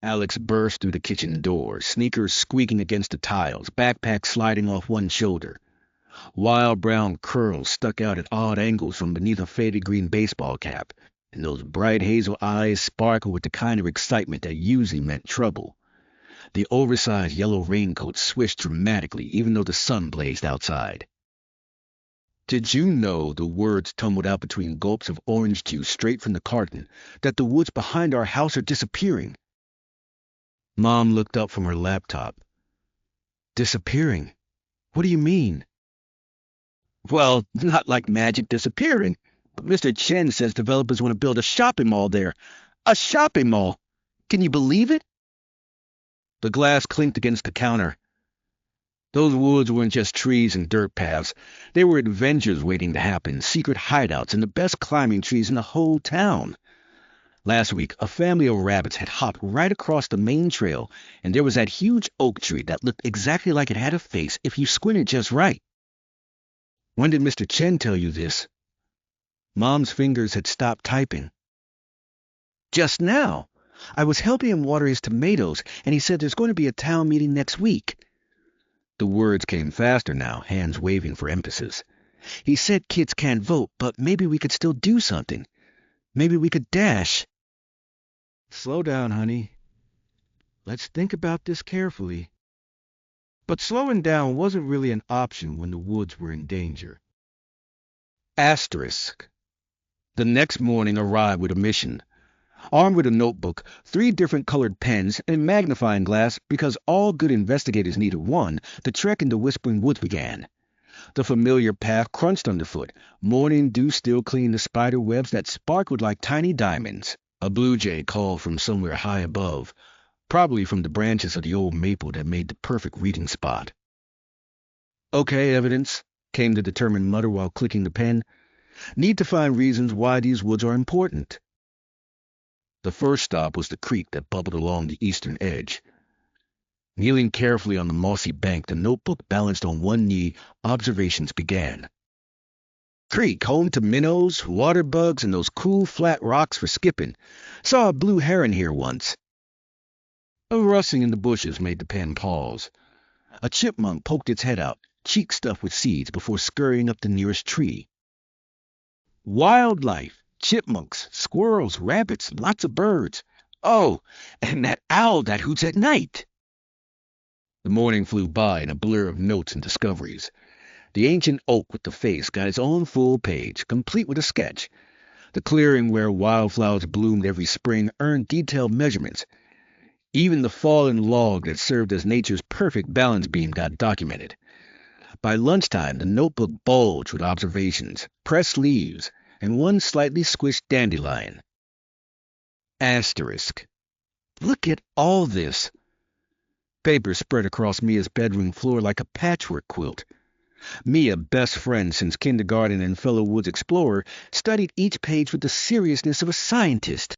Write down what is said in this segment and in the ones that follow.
Alex burst through the kitchen door, sneakers squeaking against the tiles, backpack sliding off one shoulder. Wild brown curls stuck out at odd angles from beneath a faded green baseball cap, and those bright hazel eyes sparkled with the kind of excitement that usually meant trouble. The oversized yellow raincoat swished dramatically even though the sun blazed outside. "Did you know," the words tumbled out between gulps of orange juice straight from the carton, "that the woods behind our house are disappearing?" Mom looked up from her laptop. "Disappearing? What do you mean?" "Well, not like magic disappearing, but Mr. Chen says developers want to build a shopping mall there. A shopping mall! Can you believe it?" The glass clinked against the counter. Those woods weren't just trees and dirt paths. They were adventures waiting to happen, secret hideouts, and the best climbing trees in the whole town. Last week, a family of rabbits had hopped right across the main trail, and there was that huge oak tree that looked exactly like it had a face if you squinted just right. "When did Mr. Chen tell you this?" Mom's fingers had stopped typing. "Just now. I was helping him water his tomatoes, and he said there's going to be a town meeting next week." The words came faster now, hands waving for emphasis. "He said kids can't vote, but maybe we could still do something. Maybe we could dash." "Slow down, honey. Let's think about this carefully." But slowing down wasn't really an option when the woods were in danger. Asterisk. The next morning arrived with a mission. Armed with a notebook, 3 different colored pens, and a magnifying glass, because all good investigators needed one, the trek into Whispering Woods began. The familiar path crunched underfoot. Morning dew still cleaned the spider webs that sparkled like tiny diamonds. A blue jay called from somewhere high above, probably from the branches of the old maple that made the perfect reading spot. "Okay, evidence," came the determined mutter while clicking the pen. "Need to find reasons why these woods are important." The first stop was the creek that bubbled along the eastern edge. Kneeling carefully on the mossy bank, the notebook balanced on one knee, observations began. "Creek, home to minnows, water bugs, and those cool flat rocks for skipping. Saw a blue heron here once." A rustling in the bushes made the pen pause. A chipmunk poked its head out, cheek stuffed with seeds, before scurrying up the nearest tree. "Wildlife. Chipmunks, squirrels, rabbits, lots of birds. Oh, and that owl that hoots at night." The morning flew by in a blur of notes and discoveries. The ancient oak with the face got its own full page, complete with a sketch. The clearing where wildflowers bloomed every spring earned detailed measurements. Even the fallen log that served as nature's perfect balance beam got documented. By lunchtime, the notebook bulged with observations, pressed leaves, and one slightly squished dandelion. Asterisk. Look at all this. Paper spread across Mia's bedroom floor like a patchwork quilt. Mia, best friend since kindergarten and fellow woods explorer, studied each page with the seriousness of a scientist.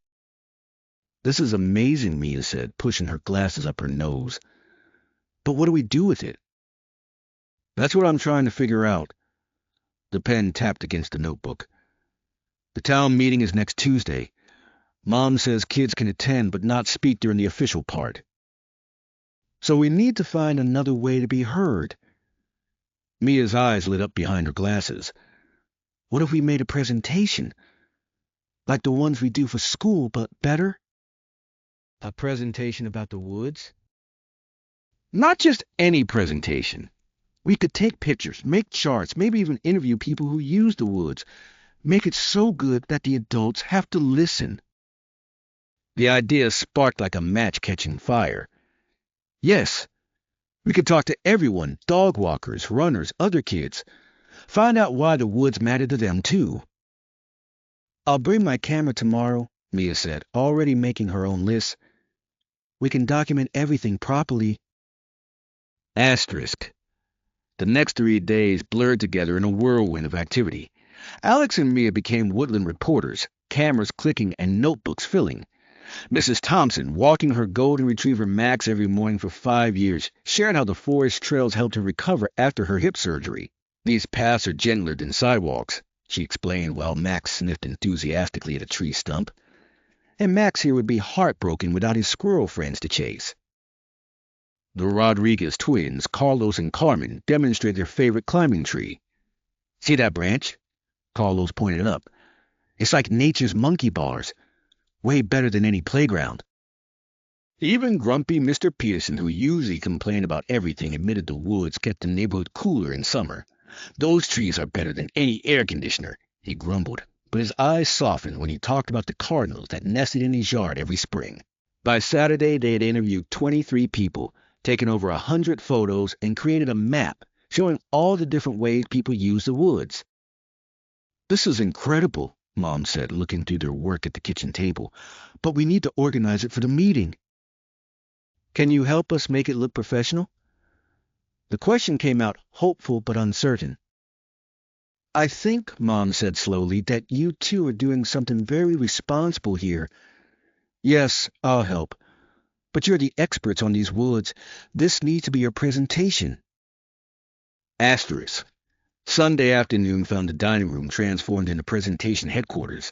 "This is amazing," Mia said, pushing her glasses up her nose. "But what do we do with it?" "That's what I'm trying to figure out." The pen tapped against the notebook. "The town meeting is next Tuesday. Mom says kids can attend but not speak during the official part. So we need to find another way to be heard." Mia's eyes lit up behind her glasses. "What if we made a presentation? Like the ones we do for school, but better?" "A presentation about the woods?" "Not just any presentation. We could take pictures, make charts, maybe even interview people who use the woods. Make it so good that the adults have to listen." The idea sparked like a match catching fire. Yes, we could talk to everyone, dog walkers, runners, other kids. Find out why the woods matter to them, too. "I'll bring my camera tomorrow," Mia said, already making her own list. "We can document everything properly." Asterisk. The next 3 days blurred together in a whirlwind of activity. Alex and Mia became woodland reporters, cameras clicking and notebooks filling. Mrs. Thompson, walking her golden retriever Max every morning for 5 years, shared how the forest trails helped her recover after her hip surgery. "These paths are gentler than sidewalks," she explained while Max sniffed enthusiastically at a tree stump. And Max here would be heartbroken without his squirrel friends to chase. The Rodriguez twins, Carlos and Carmen, demonstrate their favorite climbing tree. See that branch? Carlos pointed up. It's like nature's monkey bars. Way better than any playground. Even grumpy Mr. Peterson, who usually complained about everything, admitted the woods kept the neighborhood cooler in summer. Those trees are better than any air conditioner, he grumbled, but his eyes softened when he talked about the cardinals that nested in his yard every spring. By Saturday, they had interviewed 23 people, taken over 100 photos, and created a map showing all the different ways people use the woods. This is incredible, Mom said, looking through their work at the kitchen table, but we need to organize it for the meeting. Can you help us make it look professional? The question came out hopeful but uncertain. I think, Mom said slowly, that you two are doing something very responsible here. Yes, I'll help. But you're the experts on these woods. This needs to be your presentation. Asterisk. Sunday afternoon found the dining room transformed into presentation headquarters.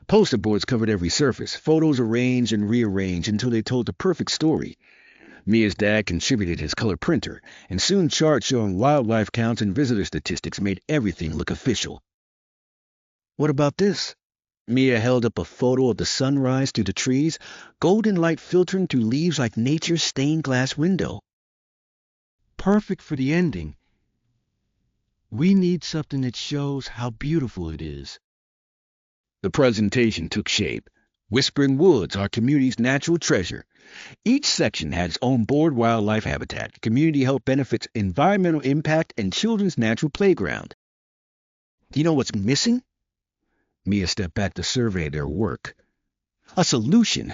Poster boards covered every surface, photos arranged and rearranged until they told the perfect story. Mia's dad contributed his color printer, and soon charts showing wildlife counts and visitor statistics made everything look official. What about this? Mia held up a photo of the sunrise through the trees, golden light filtering through leaves like nature's stained glass window. Perfect for the ending. We need something that shows how beautiful it is. The presentation took shape. Whispering Woods, our community's natural treasure. Each section had its own board wildlife habitat, community health benefits, environmental impact, and children's natural playground. Do you know what's missing? Mia stepped back to survey their work. A solution.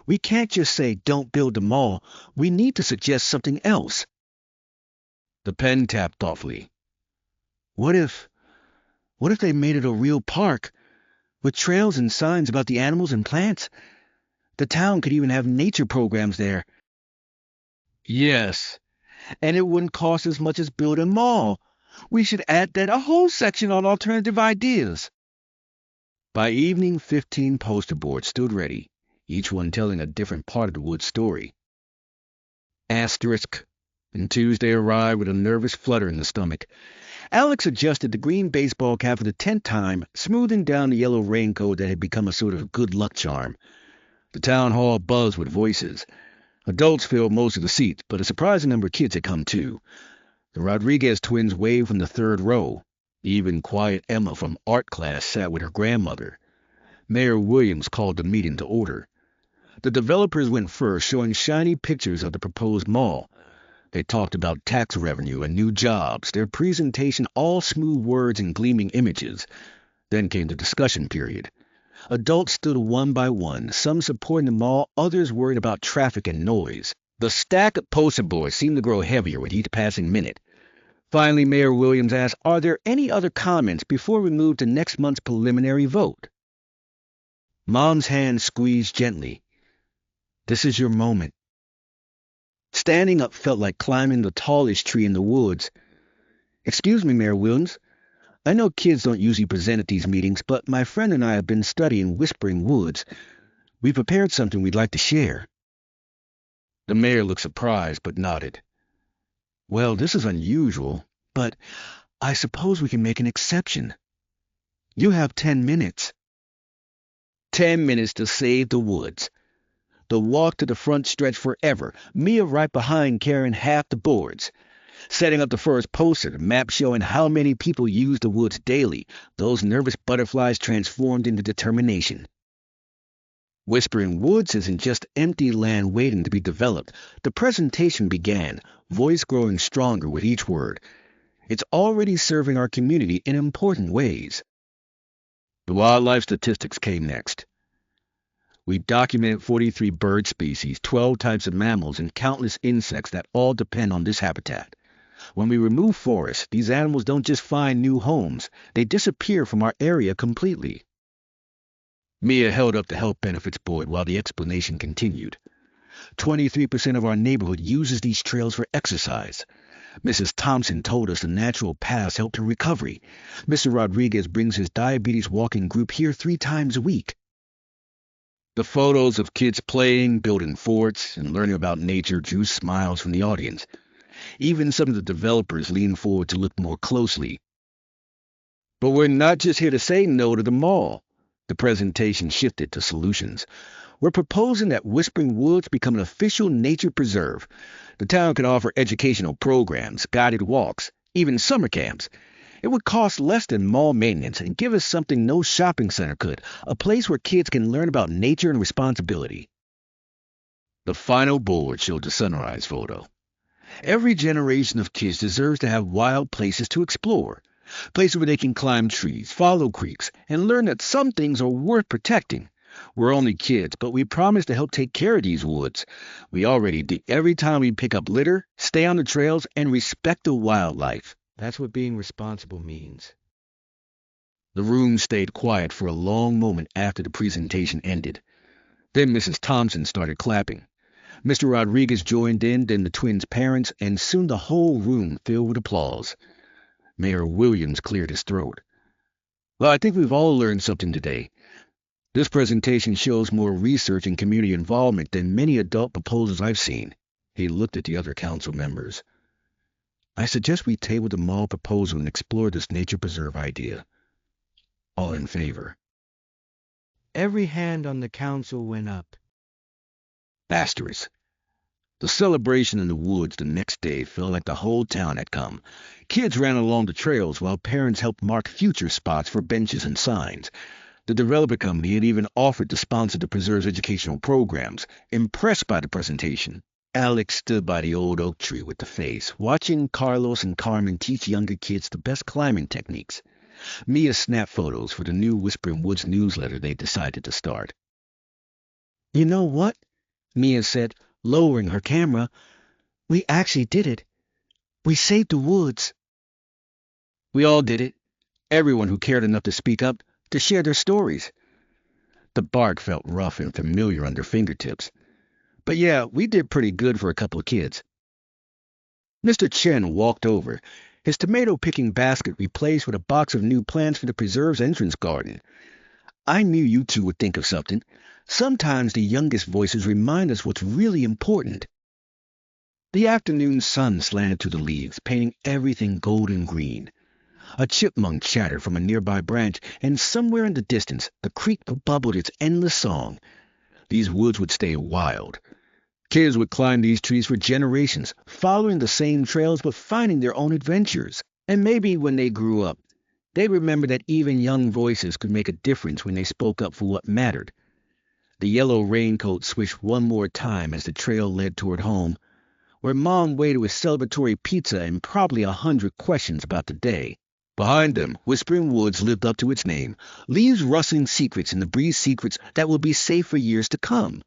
We can't just say, don't build the mall. We need to suggest something else. The pen tapped thoughtfully. What if they made it a real park, with trails and signs about the animals and plants? The town could even have nature programs there. Yes, and it wouldn't cost as much as building a mall. We should add that a whole section on alternative ideas. By evening, 15 poster boards stood ready, each one telling a different part of the wood's story. Asterisk. And Tuesday arrived with a nervous flutter in the stomach. Alex adjusted the green baseball cap for the 10th time, smoothing down the yellow raincoat that had become a sort of good luck charm. The town hall buzzed with voices. Adults filled most of the seats, but a surprising number of kids had come too. The Rodriguez twins waved from the third row. Even quiet Emma from art class sat with her grandmother. Mayor Williams called the meeting to order. The developers went first, showing shiny pictures of the proposed mall. They talked about tax revenue and new jobs, their presentation all smooth words and gleaming images. Then came the discussion period. Adults stood one by one, some supporting the mall, others worried about traffic and noise. The stack of poster boards seemed to grow heavier with each passing minute. Finally, Mayor Williams asked, are there any other comments before we move to next month's preliminary vote? Mom's hand squeezed gently. This is your moment. Standing up felt like climbing the tallest tree in the woods. Excuse me, Mayor Williams. I know kids don't usually present at these meetings, but my friend and I have been studying Whispering Woods. We prepared something we'd like to share. The mayor looked surprised, but nodded. Well, this is unusual, but I suppose we can make an exception. You have 10 minutes. 10 minutes to save the woods. The walk to the front stretched forever, Mia right behind carrying half the boards. Setting up the first poster, the map showing how many people use the woods daily, those nervous butterflies transformed into determination. Whispering Woods isn't just empty land waiting to be developed. The presentation began, voice growing stronger with each word. It's already serving our community in important ways. The wildlife statistics came next. We've documented 43 bird species, 12 types of mammals, and countless insects that all depend on this habitat. When we remove forests, these animals don't just find new homes, they disappear from our area completely. Mia held up the health benefits board while the explanation continued. 23% of our neighborhood uses these trails for exercise. Mrs. Thompson told us the natural paths help her recovery. Mr. Rodriguez brings his diabetes walking group here 3 times a week. The photos of kids playing, building forts, and learning about nature drew smiles from the audience. Even some of the developers leaned forward to look more closely. But we're not just here to say no to the mall. The presentation shifted to solutions. We're proposing that Whispering Woods become an official nature preserve. The town could offer educational programs, guided walks, even summer camps. It would cost less than mall maintenance and give us something no shopping center could, a place where kids can learn about nature and responsibility. The final board showed the sunrise photo. Every generation of kids deserves to have wild places to explore, places where they can climb trees, follow creeks, and learn that some things are worth protecting. We're only kids, but we promise to help take care of these woods. We already do every time we pick up litter, stay on the trails, and respect the wildlife. That's what being responsible means. The room stayed quiet for a long moment after the presentation ended. Then Mrs. Thompson started clapping. Mr. Rodriguez joined in, then the twins' parents, and soon the whole room filled with applause. Mayor Williams cleared his throat. Well, I think we've all learned something today. This presentation shows more research and community involvement than many adult proposals I've seen. He looked at the other council members. I suggest we table the mall proposal and explore this nature preserve idea. All in favor? Every hand on the council went up. Asterisk. The celebration in the woods the next day felt like the whole town had come. Kids ran along the trails while parents helped mark future spots for benches and signs. The developer company had even offered to sponsor the preserve's educational programs. Impressed by the presentation, Alex stood by the old oak tree with the face, watching Carlos and Carmen teach younger kids the best climbing techniques. Mia snapped photos for the new Whispering Woods newsletter they decided to start. You know what? Mia said, lowering her camera. We actually did it. We saved the woods. We all did it. Everyone who cared enough to speak up, to share their stories. The bark felt rough and familiar under fingertips. But yeah, we did pretty good for a couple of kids. Mr. Chen walked over, his tomato-picking basket replaced with a box of new plants for the preserve's entrance garden. I knew you two would think of something. Sometimes the youngest voices remind us what's really important. The afternoon sun slanted through the leaves, painting everything golden green. A chipmunk chattered from a nearby branch, and somewhere in the distance, the creek bubbled its endless song. These woods would stay wild. Kids would climb these trees for generations, following the same trails but finding their own adventures. And maybe when they grew up, they'd remember that even young voices could make a difference when they spoke up for what mattered. The yellow raincoat swished one more time as the trail led toward home, where Mom waited with celebratory pizza and probably 100 questions about the day. Behind them, Whispering Woods lived up to its name, leaves rustling secrets in the breeze, secrets that will be safe for years to come.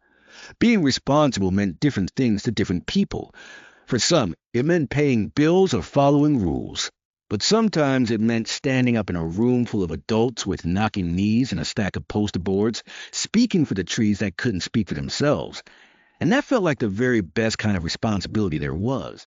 Being responsible meant different things to different people. For some, it meant paying bills or following rules. But sometimes it meant standing up in a room full of adults with knocking knees and a stack of poster boards, speaking for the trees that couldn't speak for themselves. And that felt like the very best kind of responsibility there was.